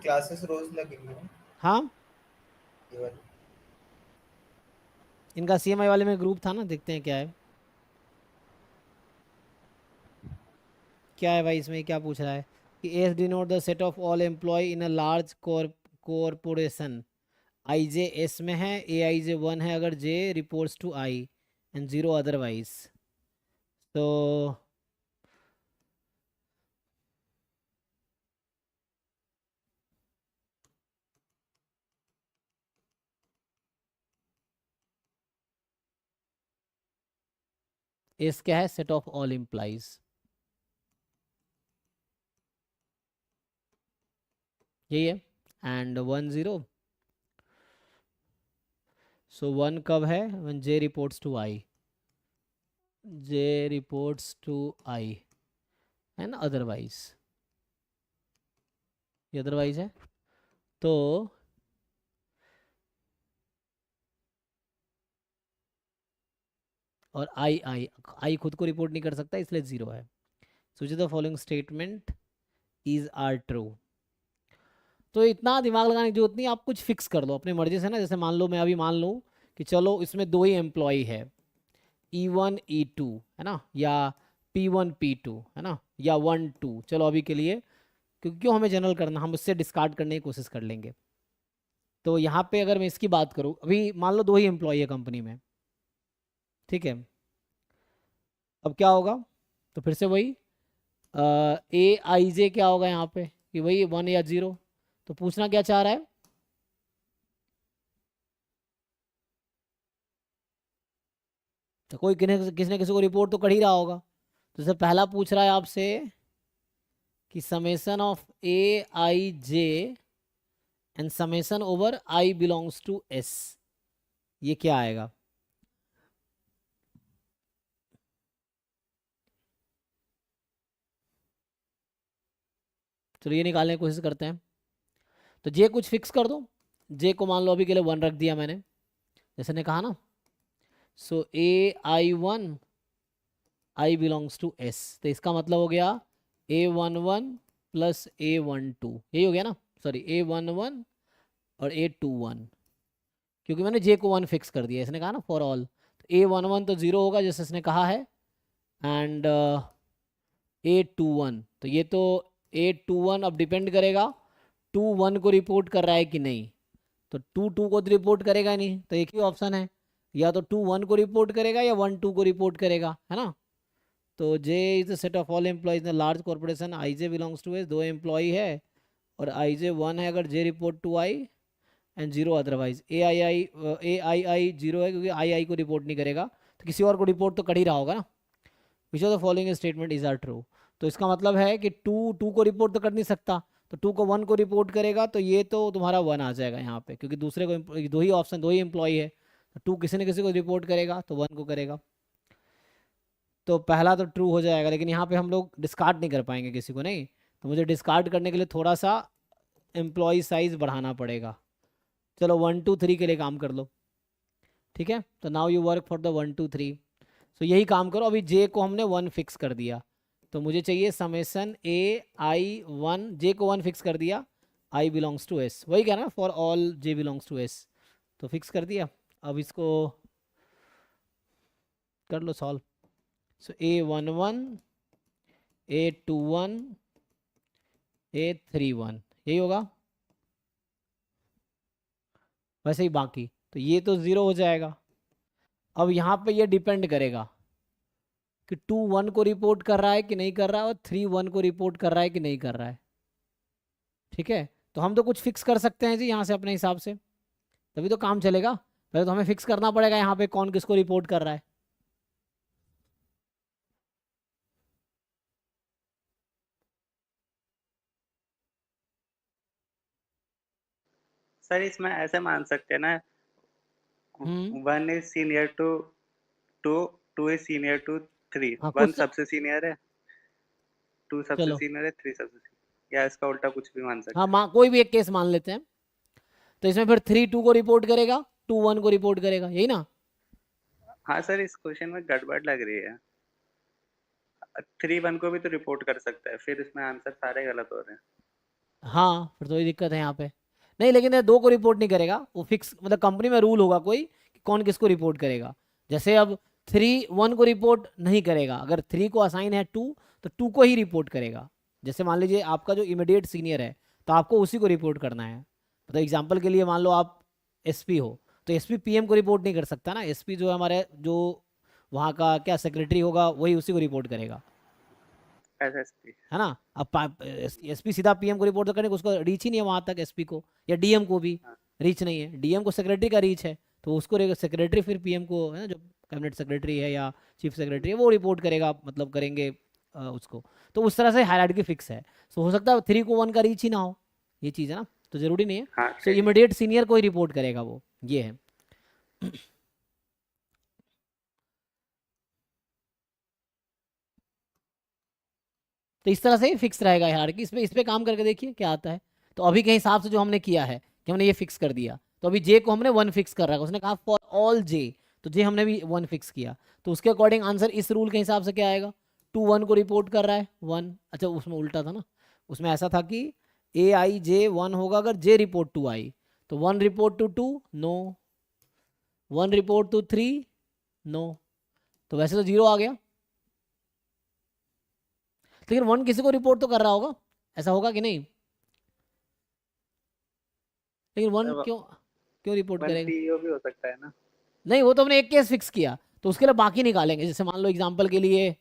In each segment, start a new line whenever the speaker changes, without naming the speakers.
Classes रोज लगेंगी ना
हाँ,
ये वाली?
इनका CMI वाले में ग्रुप था ना, देखते हैं क्या है। क्या है भाई इसमें, क्या पूछ रहा है कि S denote the set of all employ in a large corporation. I J S में है, ए आई जे 1 है अगर J reports to I and 0 otherwise. तो एस क्या है, सेट ऑफ ऑल एम्प्लॉइज, यही है। एंड 1 0, सो 1 कब है, when j reports to i, j reports to I and otherwise, ये अदरवाइज है। तो और आई आई आई खुद को रिपोर्ट नहीं कर सकता इसलिए 0 है। सोचिए the following statement is are true. तो इतना दिमाग लगाने की जरूरत नहीं, आप कुछ फिक्स कर लो अपनी मर्जी से ना। जैसे मान लो मैं अभी मान लूँ कि चलो इसमें 2 ही एम्प्लॉय है, E1 E2 है ना, या P1 P2 है ना, या 1 2, चलो अभी के लिए, क्योंकि क्यों हमें जनरल करना, हम उससे डिस्कार्ड करने की कोशिश कर लेंगे। तो यहाँ पे अगर मैं इसकी बात करूँ, अभी मान लो 2 ही एम्प्लॉय है कंपनी में, ठीक है। अब क्या होगा, तो फिर से वही ए आई जे क्या होगा यहाँ पे, कि वही 1 या 0। तो पूछना क्या चाह रहा है, तो कोई किसी ने किसी को रिपोर्ट तो कर ही रहा होगा। तो जैसे पहला पूछ रहा है आपसे कि summation of a I j and summation over i belongs to s, ये क्या आएगा। चलो ये निकालने की कोशिश करते हैं। तो जे कुछ फिक्स कर दो, जे को मान लो अभी के लिए 1 रख दिया मैंने, जैसे ने कहा ना। So AI1 i belongs to s, तो इसका मतलब हो गया A11 प्लस A12, यही हो गया ना। सॉरी, A11 और A21, क्योंकि मैंने जे को 1 फिक्स कर दिया, इसने कहा ना फॉर ऑल। तो A11 तो 0 होगा जैसे इसने कहा है, एंड A21, तो ये तो A21 अब डिपेंड करेगा 2 1 को रिपोर्ट कर रहा है कि नहीं। तो 2 2 को तो रिपोर्ट करेगा नहीं, तो एक ही ऑप्शन है, या तो 2 1 को रिपोर्ट करेगा या 1 2 को रिपोर्ट करेगा, है ना। तो J is the set of all employees in large corporation, I J belongs to S, 2 employ है और आई जे 1 है अगर J report to I and 0 otherwise. A I I 0 है क्योंकि आई आई को रिपोर्ट नहीं करेगा, तो किसी और को रिपोर्ट तो कर ही रहा होगा ना। Which of the following statement is are true. तो इसका मतलब है कि 2 को रिपोर्ट तो कर नहीं सकता, तो 2 को 1 को रिपोर्ट करेगा, तो ये तो तुम्हारा 1 आ जाएगा यहाँ पे, क्योंकि दूसरे को दो ही ऑप्शन, दो ही एम्प्लॉय है। तो 2 किसी न किसी को रिपोर्ट करेगा तो 1 को करेगा, तो पहला तो ट्रू हो जाएगा। लेकिन यहाँ पे हम लोग डिस्कार्ड नहीं कर पाएंगे किसी को, नहीं। तो मुझे डिस्कार्ड करने के लिए थोड़ा सा एम्प्लॉय साइज बढ़ाना पड़ेगा। चलो 1 2 3 के लिए काम कर लो, ठीक है। तो now you work for the 1 2 3। सो यही काम करो, अभी जे को हमने 1 फिक्स कर दिया, तो मुझे चाहिए समेसन AI1, जे को 1 फिक्स कर दिया, आई बिलोंग्स टू एस, वही कह रहा ना for all j belongs to s, तो फिक्स कर दिया। अब इसको कर लो सॉल्व। सो A11 A21 A31, यही होगा वैसे ही बाकी, तो ये तो 0 हो जाएगा। अब यहाँ पे ये डिपेंड करेगा कि 2 1 को रिपोर्ट कर रहा है कि नहीं कर रहा है, और 3 1 को रिपोर्ट कर रहा है कि नहीं कर रहा है, ठीक है। तो हम तो कुछ फिक्स कर सकते हैं जी यहाँ से अपने हिसाब से, तभी तो काम चलेगा। पहले तो हमें फिक्स करना पड़ेगा यहाँ पे कौन किसको रिपोर्ट कर रहा है।
सर इसमें ऐसे मान सकते हैं ना,
हम्म।
1 is senior to 2, 2 is senior to 3,
हाँ
1
कुछ,
सबसे सीनियर है, 2 सबसे
चलो,
सीनियर है, 3 सबसे सीनियर, या इसका उल्टा कुछ भी मान
हाँ
सकते हैं।
कोई भी एक केस मान लेते हैं। तो इसमें फिर 3 2 को रिपोर्ट करेगा, 2 1 को रिपोर्ट करेगा, यही ना।
हाँ सर, इस क्वेश्चन में गड़बड़ लग रही है। 3 1 को भी तो रिपोर्ट कर सकता है, फिर इसमें आंसर सारे गलत हो रहे हैं।
हाँ फिर तो ये दिक्कत है यहाँ पे। नहीं लेकिन ये 2 को रिपोर्ट नहीं करेगा, वो फिक्स मतलब कंपनी में रूल होगा कोई कि कौन किसको रिपोर्ट करेगा। जैसे अब 3 1 को रिपोर्ट नहीं करेगा, अगर 3 को असाइन है 2 तो 2 को ही रिपोर्ट करेगा। जैसे मान लीजिए आपका जो इमीडिएट सीनियर है तो आपको उसी को रिपोर्ट करना है। मतलब एग्जाम्पल के लिए मान लो आप एसपी हो तो एसपी पीएम को रिपोर्ट नहीं कर सकता ना, एसपी जो है हमारे जो वहाँ का क्या सेक्रेटरी होगा वही उसी को रिपोर्ट करेगा,
एसएसपी।
है ना। अब एसपी सीधा पीएम को रिपोर्ट तो करेंगे, उसको रीच ही नहीं है वहां तक एसपी को, या डीएम को भी
हाँ
रीच नहीं है, डीएम को सेक्रेटरी का रीच है तो उसको सेक्रेटरी फिर पीएम को है ना, जो कैबिनेट सेक्रेटरी है या चीफ सेक्रेटरी है वो रिपोर्ट करेगा, मतलब करेंगे उसको। तो उस तरह से हायरार्की फिक्स है। सो हो सकता है 3 को 1 का रीच ही ना हो, ये चीज़ है ना, तो ज़रूरी नहीं है।
हाँ
सो
सही।
इमीडिएट सीनियर को ही रिपोर्ट करेगा वो, ये है। तो इस तरह से ही फिक्स रहेगा हायरार्की। इस पे काम करके देखिए क्या आता है। तो अभी के हिसाब से जो हमने किया है कि हमने ये फिक्स कर दिया, तो अभी जे को हमने 1 फिक्स कर रखा है, उसने कहा फॉर ऑल जे, तो जे हमने भी 1 फिक्स किया, तो उसके अकॉर्डिंग आंसर इस रूल के हिसाब से क्या आएगा, 2 1 को रिपोर्ट कर रहा है 1। अच्छा उसमें उल्टा था ना, उसमें ऐसा था कि ए आई जे 1 होगा अगर जे रिपोर्ट 2 आई, तो 1 report to 2 no, 1 report to 3 no, तो वैसे तो 0 आ गया। लेकिन 1 किसी को रिपोर्ट तो कर रहा होगा, ऐसा होगा कि नहीं। लेकिन 1 क्यों क्यों रिपोर्ट
वन
करेगा।
सीईओ भी हो सकता है ना।
नहीं वो तो हमने एक केस फिक्स किया, तो उसके लिए बाकी निकालेंगे। जैसे मान लो एग्जांपल के लिए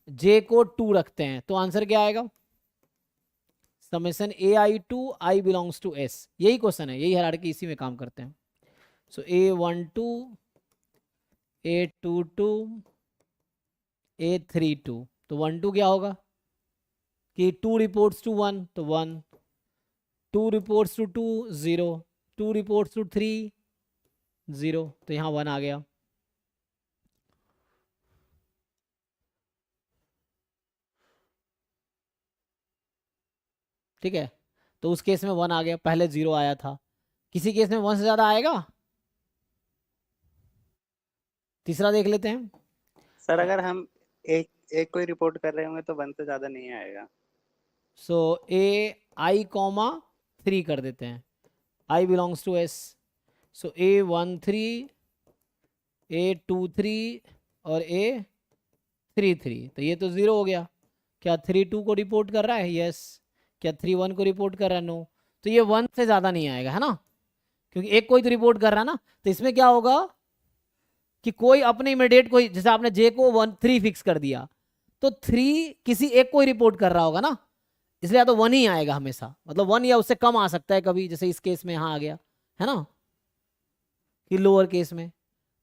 जे को 2 रखते हैं तो आंसर क्या आएगा, summation a i to i belongs to s, यही क्वेश्चन है, यही हायरार्की, इसी में काम करते हैं। सो A12 A22 A32, तो 1 2 क्या होगा कि 2 रिपोर्ट्स टू 1 तो 1, 2 रिपोर्ट्स टू 2 0, 2 रिपोर्ट्स टू 3 0, तो यहाँ 1 आ गया। ठीक है, तो उस केस में 1 आ गया, पहले 0 आया था। किसी केस में 1 से ज़्यादा आएगा, तीसरा देख लेते हैं।
सर अगर हम एक एक को ही रिपोर्ट कर रहे होंगे तो 1 से ज्यादा नहीं आएगा।
सो ए आई कॉमा 3 कर देते हैं, I belongs to S. So A13 A23 और A33, तो ये तो 0 हो गया। क्या 3 2 को रिपोर्ट कर रहा है, यस। क्या 3 1 को रिपोर्ट कर रहा है, नो। तो ये 1 से ज़्यादा नहीं आएगा, है ना, क्योंकि एक कोई तो रिपोर्ट कर रहा है ना। तो इसमें क्या होगा कि कोई अपने इमीडिएट कोई, जैसे आपने जे को 1 3 फिक्स कर दिया तो 3 किसी एक को ही रिपोर्ट कर रहा होगा ना, इसलिए या तो 1 ही आएगा हमेशा, मतलब 1 या उससे कम आ सकता है कभी, जैसे इस केस में यहाँ आ गया, है ना, कि लोअर केस में।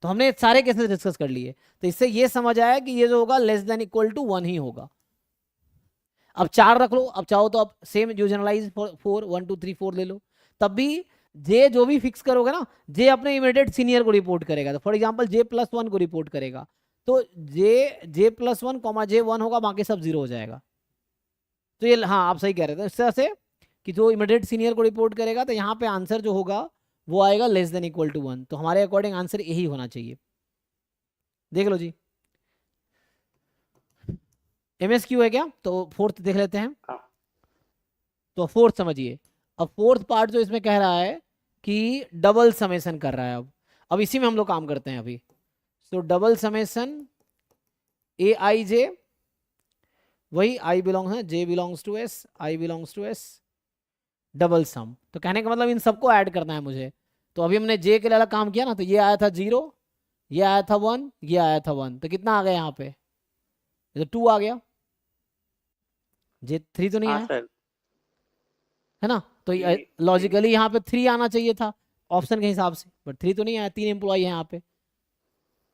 तो हमने सारे केसेस डिस्कस कर लिए, तो इससे ये समझ आया कि ये जो होगा लेस देन इक्वल टू 1 ही होगा। अब 4 रख लो, अब चाहो तो आप सेम जो जनरलाइज 4 1 2 3 4 ले लो, तब भी जे जो भी फिक्स करोगे ना, जे अपने इमीडिएट सीनियर को रिपोर्ट करेगा। तो फॉर एग्जांपल J+1 को रिपोर्ट करेगा, तो J+1 कॉमा J1 होगा, बाकी सब 0 हो जाएगा। तो ये हाँ आप सही कह रहे थे, इस तरह से कि जो इमीडिएट सीनियर को रिपोर्ट करेगा, तो यहाँ पे आंसर जो होगा वो आएगा लेस देन इक्वल टू 1। तो हमारे अकॉर्डिंग आंसर यही होना चाहिए। देख लो जी, MSQ है क्या, तो 4th देख लेते हैं।
हाँ।
तो 4th समझिए, अब 4th पार्ट जो इसमें कह रहा है कि डबल समेशन कर रहा है। अब इसी में हम लोग काम करते हैं अभी। तो डबल समेशन ए आई जे, वही आई बिलोंग है, J belongs to S, I belongs to S, double sum. तो कहने का मतलब इन सबको ऐड करना है मुझे। तो अभी हमने जे के लिए अलग काम किया ना, तो ये आया था 0, ये आया था 1, ये आया था 1, तो कितना आ गया यहाँ पे, ये तो 2 आ गया। J3 तो नहीं
हाँ
आया,
सर।
है ना, तो
नहीं,
लॉजिकली यहाँ पे 3 आना चाहिए था ऑप्शन के हिसाब से, बट 3 तो नहीं आया, 3 एम्प्लॉय है यहाँ पे।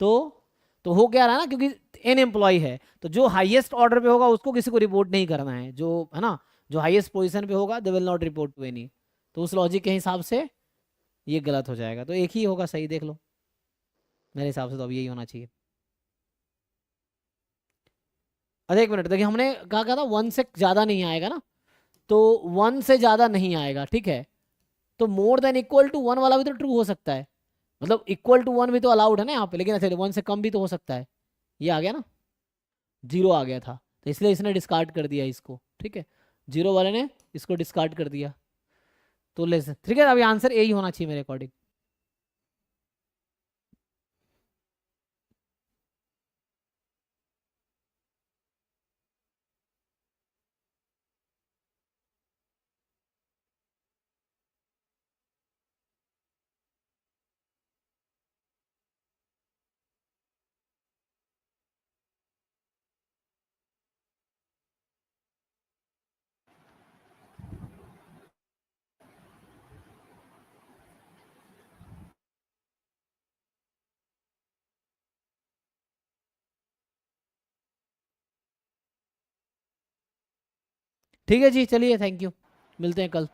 तो हो क्या रहा है ना, क्योंकि n एम्प्लॉय है, तो जो हाईएस्ट ऑर्डर पे होगा उसको किसी को रिपोर्ट नहीं करना है, जो है ना, जो हाईएस्ट पोजीशन पे होगा they will not report to any. तो उस लॉजिक के हिसाब से ये गलत हो जाएगा, तो एक ही होगा सही, देख लो मेरे हिसाब से तो अब यही होना चाहिए। अरे एक मिनट देखिए, हमने कहा था 1 से ज़्यादा नहीं आएगा ना, तो 1 से ज़्यादा नहीं आएगा, ठीक है। तो मोर देन इक्वल टू 1 वाला भी तो ट्रू हो सकता है, मतलब इक्वल टू 1 भी तो अलाउड है ना यहाँ पे, लेकिन अच्छा 1 से कम भी तो हो सकता है। ये आ गया ना, 0 आ गया था, तो इसलिए इसने डिस्कार्ड कर दिया इसको, ठीक है। जीरो वाले ने इसको डिस्कार्ड कर दिया, तो लेस, ठीक है। अभी आंसर ए ही होना चाहिए मेरे अकॉर्डिंग। ठीक है जी, चलिए, थैंक यू, मिलते हैं कल।